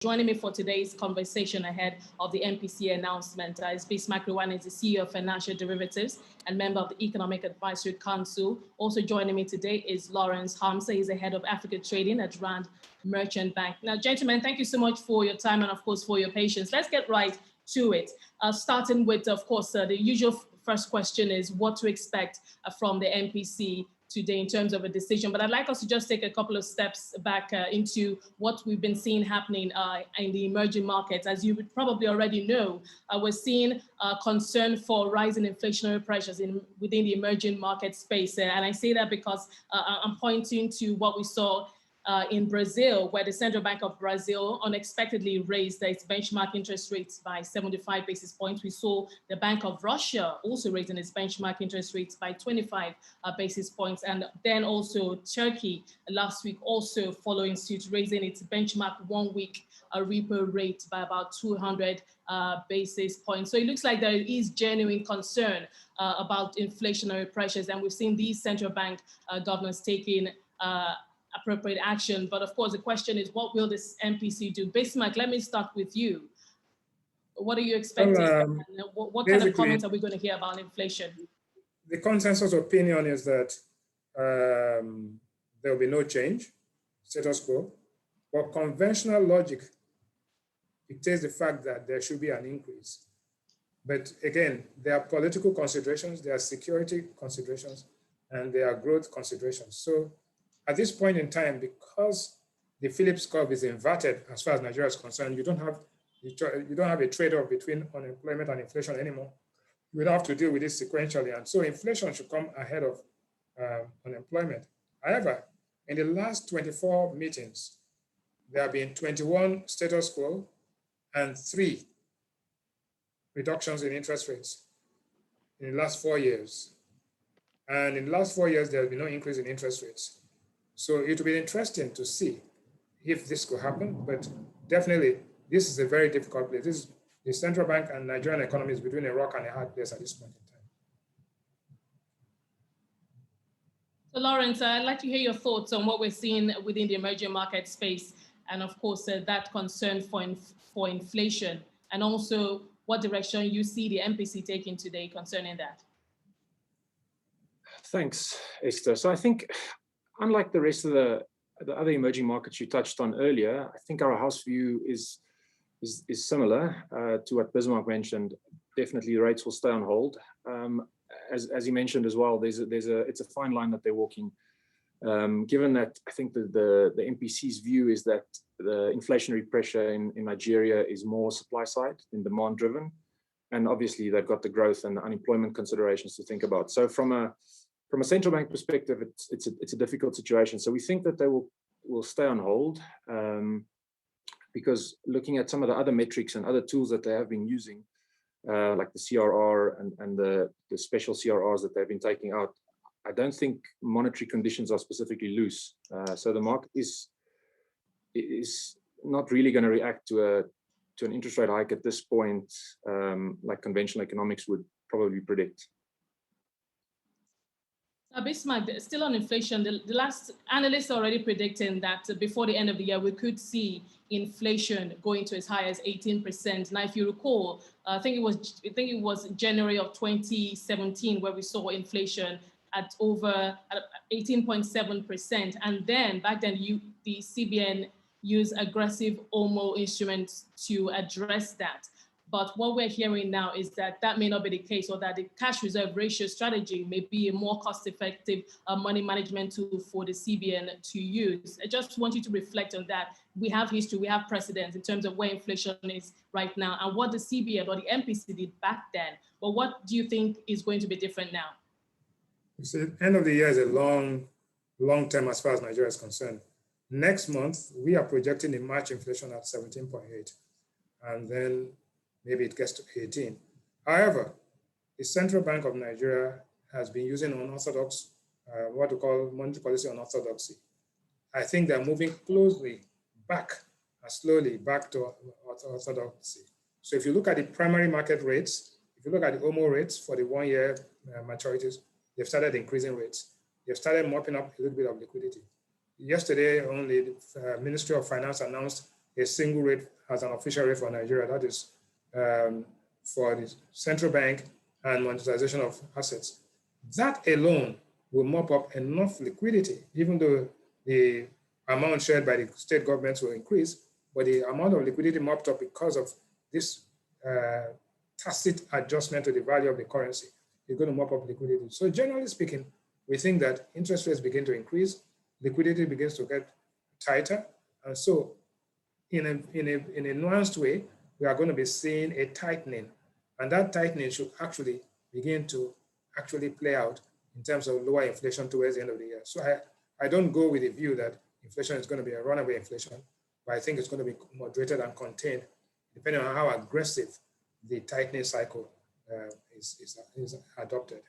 Joining me for today's conversation ahead of the MPC announcement is Bismarck Rewan, is the CEO of Financial Derivatives and member of the Economic Advisory Council. Also joining me today is Lawrence Hamza. He's the head of Africa Trading at Rand Merchant Bank. Now, gentlemen, thank you so much for your time and, of course, for your patience. Let's get right to it. Starting with, of course, the usual first question is what to expect from the MPC today in terms of a decision. But I'd like us to just take a couple of steps back into what we've been seeing happening in the emerging markets. As you would probably already know, we're seeing concern for rising inflationary pressures within the emerging market space. And I say that because I'm pointing to what we saw in Brazil, where the Central Bank of Brazil unexpectedly raised its benchmark interest rates by 75 basis points. We saw the Bank of Russia also raising its benchmark interest rates by 25 basis points. And then also Turkey last week also following suit, raising its benchmark 1 week repo rate by about 200 basis points. So it looks like there is genuine concern about inflationary pressures. And we've seen these central bank governors taking appropriate action. But of course, the question is, what will this MPC do? Bismarck, let me start with you. What are you expecting? What kind of comments are we going to hear about inflation? The consensus opinion is that there will be no change, status quo. But conventional logic dictates the fact that there should be an increase. But again, there are political considerations, there are security considerations, and there are growth considerations. So at this point in time, because the Phillips curve is inverted as far as Nigeria is concerned, you don't have a trade-off between unemployment and inflation anymore. You would have to deal with it sequentially. And so inflation should come ahead of unemployment. However, in the last 24 meetings, there have been 21 status quo and 3 reductions in interest rates in the last 4 years. And in the last 4 years, there has been no increase in interest rates. So it will be interesting to see if this could happen, but definitely this is a very difficult place. The central bank and Nigerian economy is between a rock and a hard place at this point in time. So Lawrence, I'd like to hear your thoughts on what we're seeing within the emerging market space, and of course that concern for inflation, and also what direction you see the MPC taking today concerning that. Thanks, Esther. So I think, unlike the rest of the other emerging markets you touched on earlier, I think our house view is similar to what Bismarck mentioned. Definitely, rates will stay on hold. As he mentioned as well, it's a fine line that they're walking. Given that, I think the MPC's view is that the inflationary pressure in Nigeria is more supply side than demand driven, and obviously they've got the growth and the unemployment considerations to think about. So from a central bank perspective, it's a difficult situation. So we think that they will stay on hold because looking at some of the other metrics and other tools that they have been using, like the CRR and the special CRRs that they've been taking out, I don't think monetary conditions are specifically loose. So the market is not really going to react to an interest rate hike at this point, like conventional economics would probably predict. Bismarck, still on inflation, the last analysts are already predicting that before the end of the year, we could see inflation going to as high as 18%. Now, if you recall, I think it was January of 2017 where we saw inflation at over 18.7%. And then back then, the CBN used aggressive OMO instruments to address that. But what we're hearing now is that may not be the case, or that the cash reserve ratio strategy may be a more cost-effective money management tool for the CBN to use. I just want you to reflect on that. We have history, we have precedents in terms of where inflation is right now and what the CBN or the MPC did back then. But what do you think is going to be different now? You see, end of the year is a long term as far as Nigeria is concerned. Next month, we are projecting a March inflation at 17.8, and then maybe it gets to 18. However, the Central Bank of Nigeria has been using unorthodox, what we call monetary policy unorthodoxy. I think they're moving slowly back to orthodoxy. So if you look at the primary market rates, if you look at the OMO rates for the 1 year maturities, they've started increasing rates. They've started mopping up a little bit of liquidity. Yesterday, only the Ministry of Finance announced a single rate as an official rate for Nigeria. That is for the central bank and monetization of assets. That alone will mop up enough liquidity, even though the amount shared by the state governments will increase, but the amount of liquidity mopped up because of this tacit adjustment to the value of the currency is going to mop up liquidity. So generally speaking, we think that interest rates begin to increase, liquidity begins to get tighter, and so in a nuanced way, we are going to be seeing a tightening, and that tightening should actually begin to actually play out in terms of lower inflation towards the end of the year. So I don't go with the view that inflation is going to be a runaway inflation, but I think it's going to be moderated and contained depending on how aggressive the tightening cycle is adopted.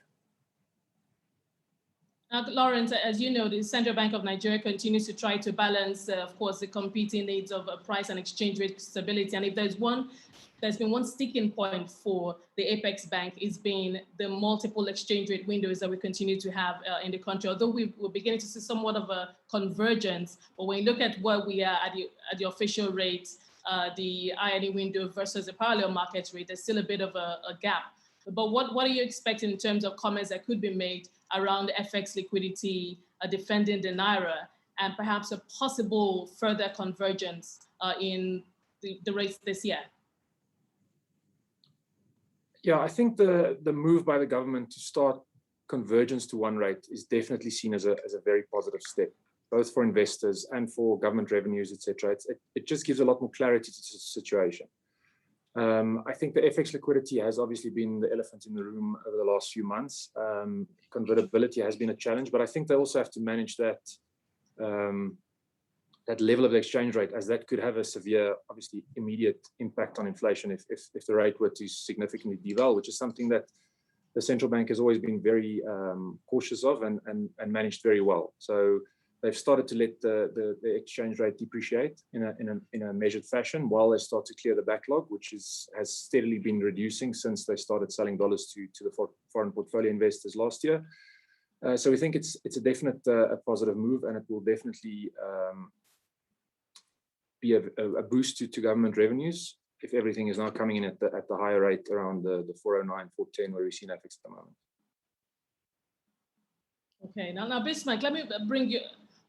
Now, Lawrence, as you know, the Central Bank of Nigeria continues to try to balance, of course, the competing needs of price and exchange rate stability. And if there's been one sticking point for the Apex Bank, is been the multiple exchange rate windows that we continue to have in the country. Although we're beginning to see somewhat of a convergence, but when you look at where we are at the official rates, the INE window versus the parallel market rate, there's still a bit of a gap. But what are you expecting in terms of comments that could be made around FX liquidity, defending the Naira, and perhaps a possible further convergence in the rates this year? Yeah, I think the move by the government to start convergence to one rate is definitely seen as a very positive step, both for investors and for government revenues, etc. It just gives a lot more clarity to the situation. I think the FX liquidity has obviously been the elephant in the room over the last few months. Convertibility has been a challenge, but I think they also have to manage that that level of the exchange rate, as that could have a severe, obviously immediate impact on inflation if the rate were to significantly devalue, which is something that the central bank has always been very cautious of and managed very well. So they've started to let the exchange rate depreciate in a measured fashion while they start to clear the backlog, which has steadily been reducing since they started selling dollars to the foreign portfolio investors last year. So we think it's a definite a positive move, and it will definitely be a boost to government revenues if everything is now coming in at the higher rate around the 409, 410 where we see FX at the moment. Okay, now Bismarck, let me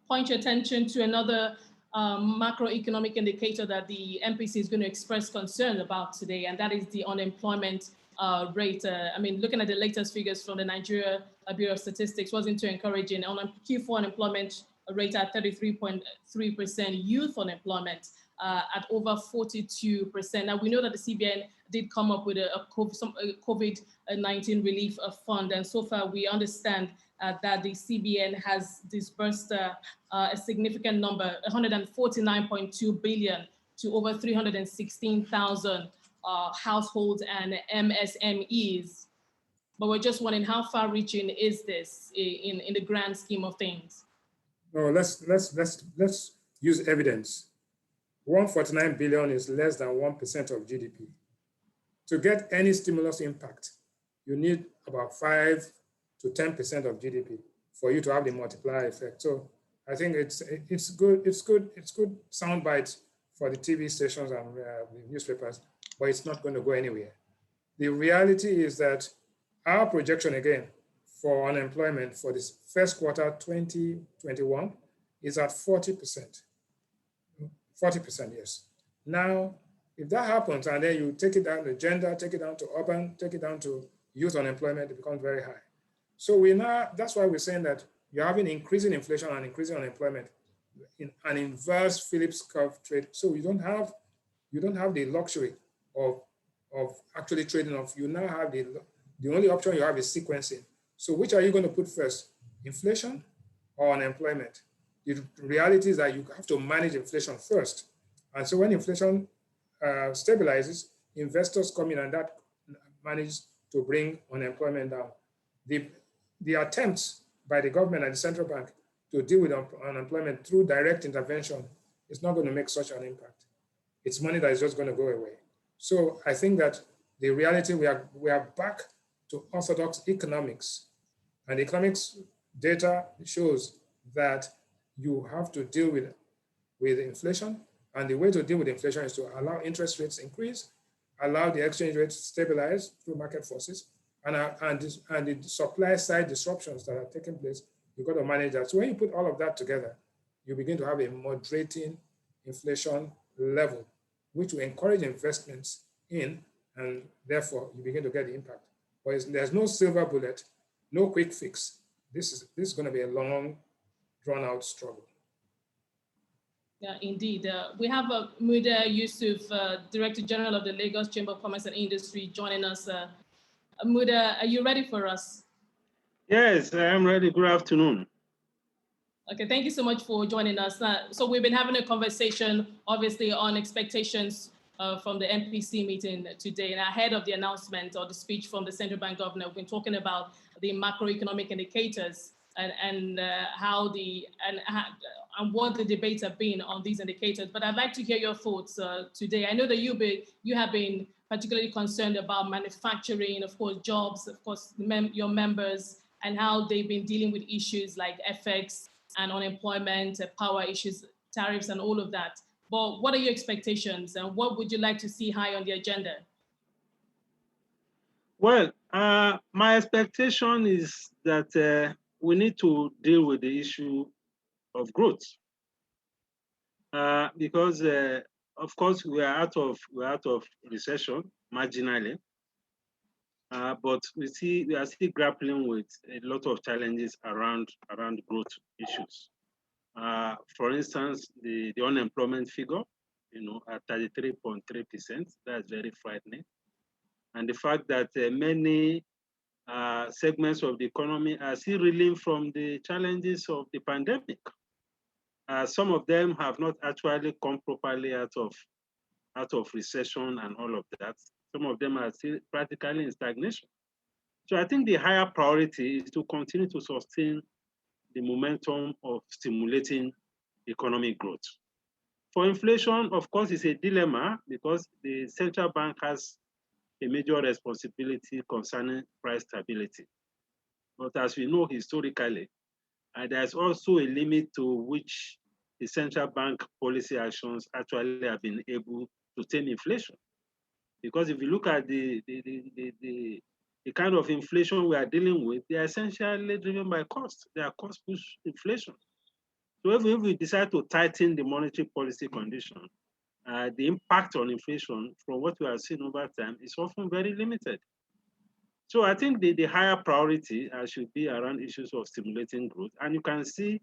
point your attention to another macroeconomic indicator that the MPC is going to express concern about today, and that is the unemployment rate. I mean, looking at the latest figures from the Nigeria Bureau of Statistics wasn't too encouraging. On Q4 unemployment rate at 33.3%, youth unemployment at over 42%. Now, we know that the CBN did come up with a COVID-19 relief fund, and so far we understand that the CBN has disbursed a significant number, 149.2 billion to over 316,000 households and MSMEs. But we're just wondering, how far-reaching is this in the grand scheme of things? No, let's use evidence. 149 billion is less than 1% of GDP. To get any stimulus impact, you need about 5 to 10% of GDP for you to have the multiplier effect. So I think it's good sound bites for the TV stations and the newspapers, but it's not going to go anywhere. The reality is that our projection again for unemployment for this first quarter 2021 is at 40%. 40%, yes. Now, if that happens and then you take it down to gender, take it down to urban, take it down to youth unemployment, it becomes very high. So that's why we're saying that you're having increasing inflation and increasing unemployment in an inverse Phillips curve trade. So you don't have the luxury of actually trading off. You now have the only option you have is sequencing. So which are you going to put first, inflation or unemployment? The reality is that you have to manage inflation first. And so when inflation stabilizes, investors come in and that manages to bring unemployment down. The attempts by the government and the central bank to deal with unemployment through direct intervention is not going to make such an impact. It's money that is just going to go away. So I think that the reality, we are back to orthodox economics. And economics data shows that you have to deal with inflation And the way to deal with inflation is to allow interest rates increase, allow the exchange rate to stabilize through market forces, and the supply side disruptions that are taking place, you've got to manage that. So when you put all of that together, you begin to have a moderating inflation level, which will encourage investments in, and therefore you begin to get the impact. But there's no silver bullet, no quick fix. This is going to be a long, drawn out struggle. Yeah, indeed. We have Muda Yusuf, Director General of the Lagos Chamber of Commerce and Industry, joining us. Muda, are you ready for us? Yes, I am ready. Good afternoon. Okay, thank you so much for joining us. So we've been having a conversation, obviously, on expectations from the MPC meeting today. And ahead of the announcement or the speech from the central bank governor, we've been talking about the macroeconomic indicators and what the debates have been on these indicators. But I'd like to hear your thoughts today. I know that you have been particularly concerned about manufacturing, of course, jobs, of course, your members, and how they've been dealing with issues like FX and unemployment, power issues, tariffs, and all of that. But what are your expectations, and what would you like to see high on the agenda? Well, my expectation is that we need to deal with the issue of growth, because of course we are out of recession marginally, but we are still grappling with a lot of challenges around growth issues. For instance, the unemployment figure, at 33.3%, that's very frightening. And the fact that many segments of the economy are still reeling from the challenges of the pandemic. Some of them have not actually come properly out of recession and all of that. Some of them are still practically in stagnation. So I think the higher priority is to continue to sustain the momentum of stimulating economic growth. For inflation, of course, it's a dilemma because the central bank has a major responsibility concerning price stability. But as we know historically, there's also a limit to which the central bank policy actions actually have been able to tame inflation. Because if you look at the kind of inflation we are dealing with, they are essentially driven by cost. They are cost-push inflation. So if we decide to tighten the monetary policy condition, the impact on inflation from what we have seen over time is often very limited. So I think the higher priority should be around issues of stimulating growth. And you can see